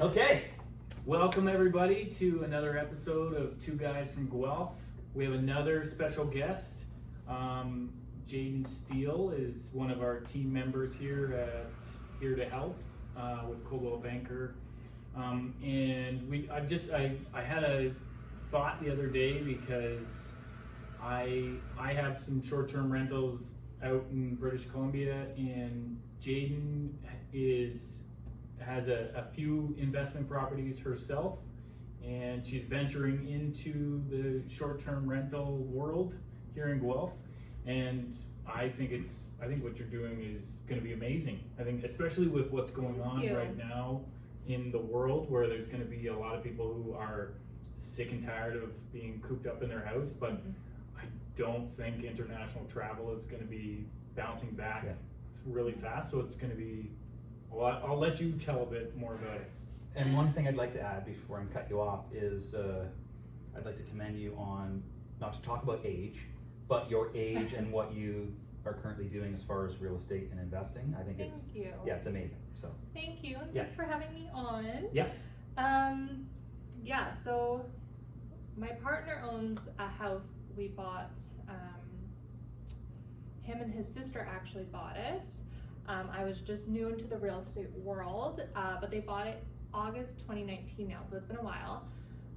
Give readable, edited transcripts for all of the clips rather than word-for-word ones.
Okay, welcome everybody to another episode of Two Guys from Guelph. We have another special guest. Jaden Steele is one of our team members here at Here to Help with Coldwell Banker. And I had a thought the other day because I have some short-term rentals out in British Columbia, and Jaden has a few investment properties herself, and she's venturing into the short-term rental world here in Guelph. And I think what you're doing is going to be amazing. I think especially with what's going on right now in the world, where there's going to be a lot of people who are sick and tired of being cooped up in their house, but I don't think international travel is going to be bouncing back really fast. So it's going to be I'll let you tell a bit more about it. And one thing I'd like to add before I cut you off is I'd like to commend you on, not to talk about age, but your age and what you are currently doing as far as real estate and investing. I think it's amazing. So thank you. Thanks for having me on. So my partner owns a house we bought. Him and his sister actually bought it. I was just new into the real estate world, but they bought it August 2019 now, so it's been a while.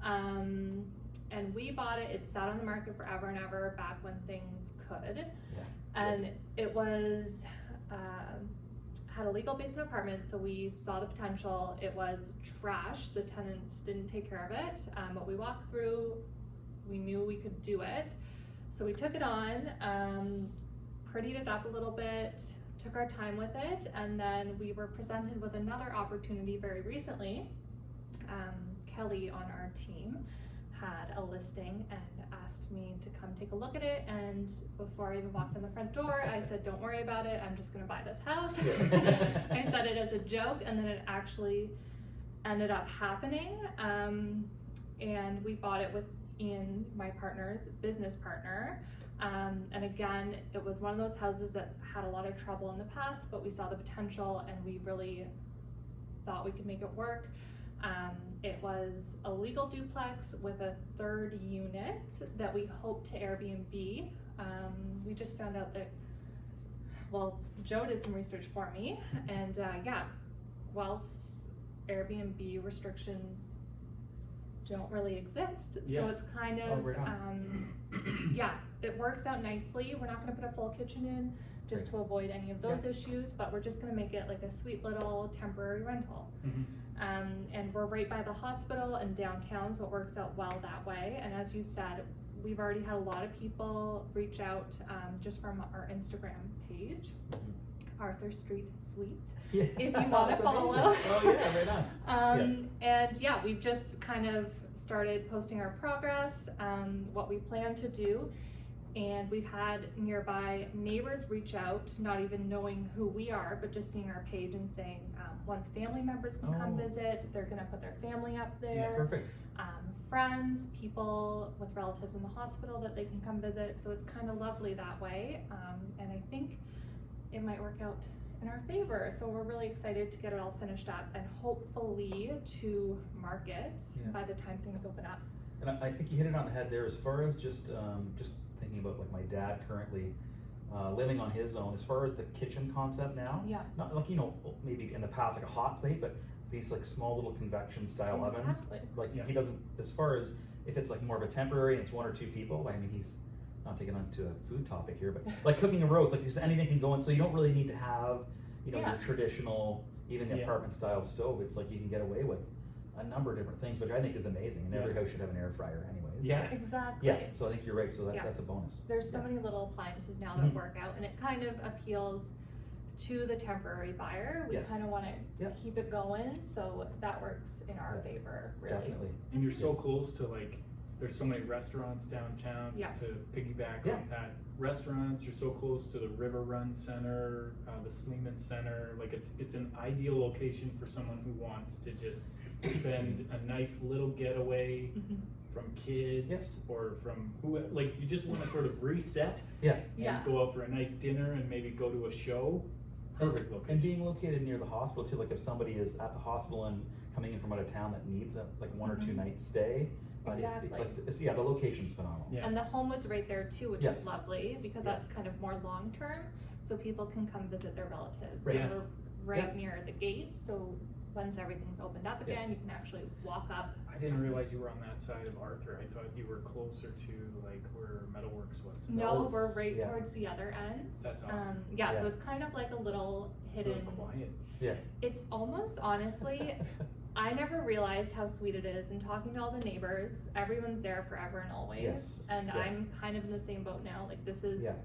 And we bought it. It sat on the market forever and ever back when things could. And it was had a legal basement apartment, so we saw the potential. It was trash. The tenants didn't take care of it, but we walked through. We knew we could do it, so we took it on, prettied it up a little bit, took our time with it, and then we were presented with another opportunity very recently. Kelly on our team had a listing and asked me to come take a look at it, and before I even walked in the front door, I said, don't worry about it, I'm just gonna buy this house. I said it as a joke, and then it actually ended up happening, and we bought it with Ian, my partner's business partner. And again, it was one of those houses that had a lot of trouble in the past, but we saw the potential and we really thought we could make it work. It was a legal duplex with a third unit that we hope to Airbnb. We just found out that, Joe did some research for me, and Guelph's Airbnb restrictions don't really exist. So it's kind of, it works out nicely. We're not gonna put a full kitchen in just to avoid any of those issues, but we're just gonna make it like a sweet little temporary rental. And we're right by the hospital and downtown, so it works out well that way. And as you said, we've already had a lot of people reach out just from our Instagram page, Arthur Street Suite, if you want to follow. right on. And we've just kind of started posting our progress, what we plan to do, and we've had nearby neighbors reach out, not even knowing who we are, but just seeing our page and saying, once family members can come visit, they're gonna put their family up there. Perfect. Friends, people with relatives in the hospital that they can come visit, so it's kind of lovely that way, and I think it might work out in our favor. So we're really excited to get it all finished up and hopefully to market by the time things open up. And I think you hit it on the head there as far as just thinking about like my dad currently living on his own, as far as the kitchen concept now. Not like, maybe in the past like a hot plate, but these like small little convection style ovens. Like he doesn't, as far as if it's like more of a temporary and it's one or two people, I mean, he's not taking on to a food topic here, but like cooking a roast, like just anything can go in, so you don't really need to have, your traditional, even the apartment style stove. It's like you can get away with a number of different things, which I think is amazing, and every house should have an air fryer anyways. Exactly. So I think you're right, so that's a bonus. There's so many little appliances now that work out, and it kind of appeals to the temporary buyer. We kind of want to keep it going, so that works in our favor, really. Definitely. And you're so close to there's so many restaurants downtown, just to piggyback on that. Restaurants, you're so close to the River Run Center, the Sleeman Center. Like it's an ideal location for someone who wants to just spend a nice little getaway from kids or from who, you just want to sort of reset and go out for a nice dinner and maybe go to a show. perfect location. And being located near the hospital too, like if somebody is at the hospital and coming in from out of town that needs a like 1 or 2 night stay. Exactly. The location's phenomenal. Yeah. And the Homewood's right there too, which Yeah. is lovely because Yeah. that's kind of more long term, so people can come visit their relatives. Right. Yeah. We're right Yeah. near the gate, so once everything's opened up Yeah. again, you can actually walk up. I didn't realize you were on that side of Arthur. I thought you were closer to like where Metalworks was. No, it's- we're right yeah. towards the other end. That's awesome. Yeah, so Yeah. it's kind of like a little It's really hidden. quiet. Yeah. It's almost honestly, I never realized how sweet it is. And talking to all the neighbors, everyone's there forever and always. Yes, And yeah. I'm kind of in the same boat now. Like this is Yeah.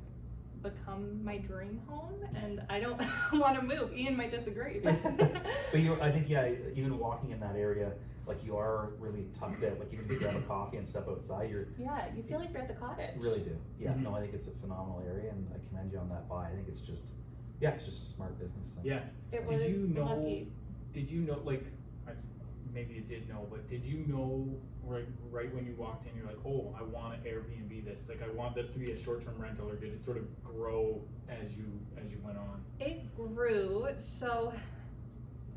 become my dream home, and I don't want to move. Ian might disagree. But I think even walking in that area, like you are really tucked out. Like even if you grab a coffee and step outside, you're Yeah, you feel like you're at the cottage. really do. Yeah, Mhm. no, I think it's a phenomenal area, and I commend you on that buy. I think it's just, it's just smart business sense. Yeah. It was Did you know? lucky. Did you know? Like, maybe you did know, but did you know right when you walked in? You're like, oh, I want to Airbnb this. Like, I want this to be a short-term rental, or did it sort of grow as you went on? It grew. So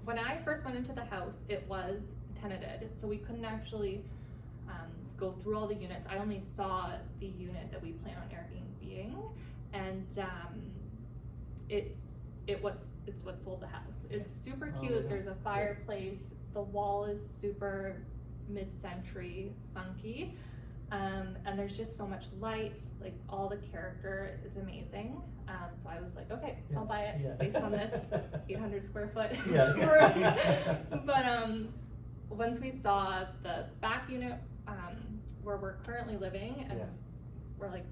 when I first went into the house, it was tenanted, so we couldn't actually go through all the units. I only saw the unit that we plan on Airbnb-ing, and it's what sold the house. It's super Oh, cute. yeah. There's a fireplace. The wall is super mid-century funky. And there's just so much light, like all the character is amazing. So I was like, okay, I'll buy it Yeah. based on this 800 square foot Yeah. room. But once we saw the back unit where we're currently living, and Yeah. we're like,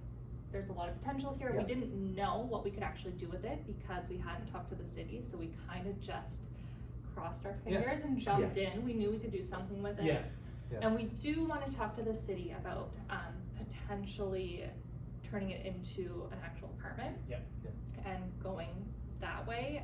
there's a lot of potential here. Yeah. We didn't know what we could actually do with it because we hadn't talked to the city, so we kind of just crossed our Yeah. fingers and jumped in. We knew we could do something with it. Yeah. Yeah. And we do want to talk to the city about potentially turning it into an actual apartment. Yeah. Yeah. And going that way,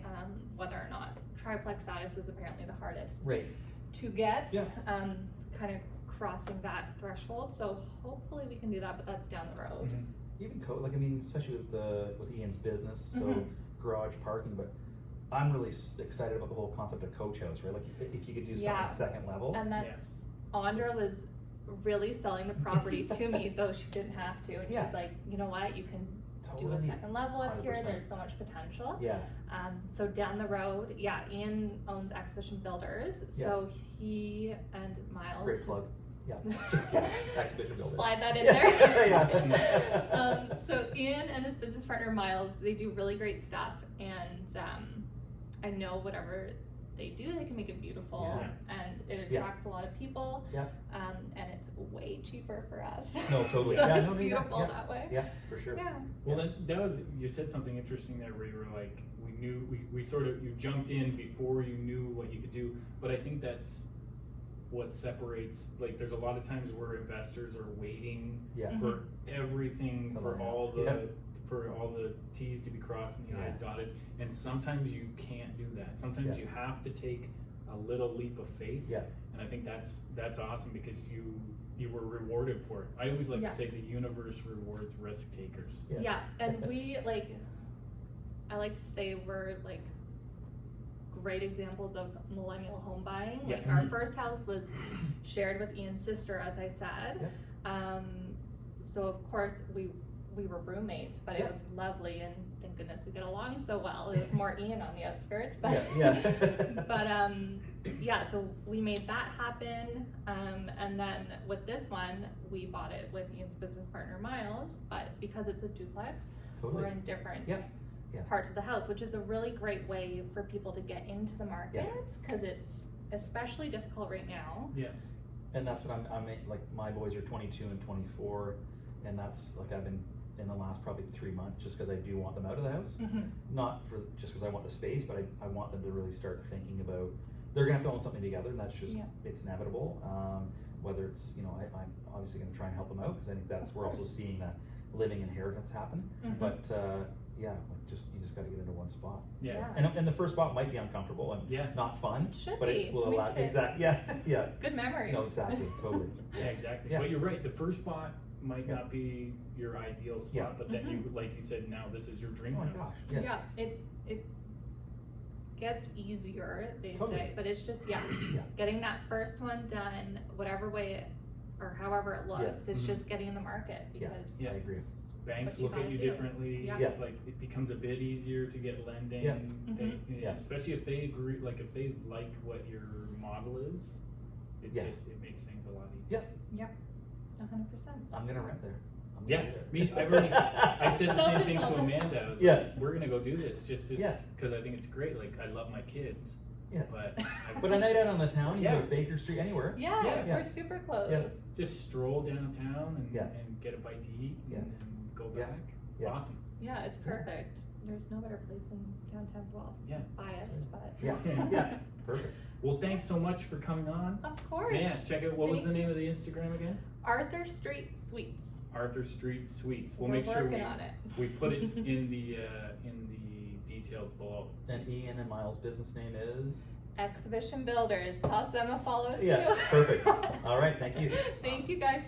whether or not triplex status is apparently the hardest Right. to get. Yeah. Kind of crossing that threshold. So hopefully we can do that, but that's down the road. Mhm. Even especially with Ian's business, so Mhm. garage parking, but I'm really excited about the whole concept of coach house, right? Like if you could do Yeah. something second level. And that's, Andra was really selling the property to me, though she didn't have to. And Yeah. she's like, you know what, you can do a Totally. second level up here. 100%. There's so much potential. Yeah. So down the road, Ian owns Exhibition Builders. So he and Miles. Great plug. Yeah. Just kidding. Exhibition builder. Slide that in Yeah. there. Yeah. So Ian and his business partner Miles, they do really great stuff, and I know whatever they do, they can make it beautiful, Yeah. and it Yeah. attracts a lot of people. Yeah. And it's way cheaper for us. No, totally. So Yeah, it's no, yeah, beautiful yeah. that way. Yeah, for sure. Yeah. Well, that was, you said something interesting there where you were like, we sort of, you jumped in before you knew what you could do, but I think that's what separates, like there's a lot of times where investors are waiting Yeah. for everything, for all the, Yeah. for all the T's to be crossed and the Yeah. I's dotted, and sometimes you can't do that. Sometimes Yeah. you have to take a little leap of faith. Yeah. And I think that's awesome because you were rewarded for it. I always like Yeah. to say the universe rewards risk takers. Yeah. Yeah, and we I like to say we're like great examples of millennial home buying. Yeah. Like our Mhm. first house was shared with Ian's sister, as I said. So of course we were roommates, but Yeah. it was lovely, and thank goodness we get along so well. It was more Ian on the outskirts, but Yeah. but so we made that happen, and then with this one we bought it with Ian's business partner Miles, but because it's a duplex, Totally. we're in different Yeah. Yeah. parts of the house, which is a really great way for people to get into the market, because it's especially difficult right now. Yeah. And that's what I'm like, my boys are 22 and 24, and that's like I've been in the last probably 3 months just because I do want them out of the house. Not for just because I want the space, but I want them to really start thinking about, they're gonna have to own something together, and that's just, it's inevitable. Whether it's, I'm obviously gonna try and help them out, because I think we're also seeing that living inheritance happen. But you just gotta get into one spot. Yeah. And the first spot might be uncomfortable and not fun, Should but be. it will Makes allow, it exactly, yeah. Good memories. No, exactly, totally. Yeah, exactly. Yeah. But you're right. The first spot might Yeah. not be your ideal spot, Yeah. but then you, like you said, now this is your dream Oh my house. gosh, Yeah, it gets easier, they Totally. say, but it's just, Yeah. getting that first one done, whatever way it, or however it looks, it's Mhm. just getting in the market, Yeah. because Yeah. I agree. it's Banks what you look at gotta you do. differently. Yeah. Yeah. Like it becomes a bit easier to get lending. Yeah. They, Yeah. Especially if they agree, like if they like what your model is, it Yes. just it makes things a lot easier. Yeah. 100%. I'm gonna rent there. I'm Yeah, gonna do it. me. I said the same thing to Self-control. Amanda. I was Yeah. like, we're gonna go do this just Yeah. because I think it's great. Like I love my kids, Yeah. but But a night out on the town, you Yeah. go to Baker Street, anywhere. Yeah, Yeah. we're super close. Yeah. just stroll downtown and, Yeah. and get a bite to eat Yeah. and go Yeah. back. Yeah. Awesome. Yeah, it's perfect. There's no better place than downtown Guelph. Yeah. Biased, but. Yeah. Yeah. Perfect. Well, thanks so much for coming on. Of course. Yeah, check out what was Thank the name of the Instagram again? Arthur Street Suites. Arthur Street Suites. We'll We're make sure working we on it. we put it in the details below. And Ian and Miles' business name is? Exhibition Builders. Toss them a follow too. Yeah, perfect. All right, thank you. Thank you guys.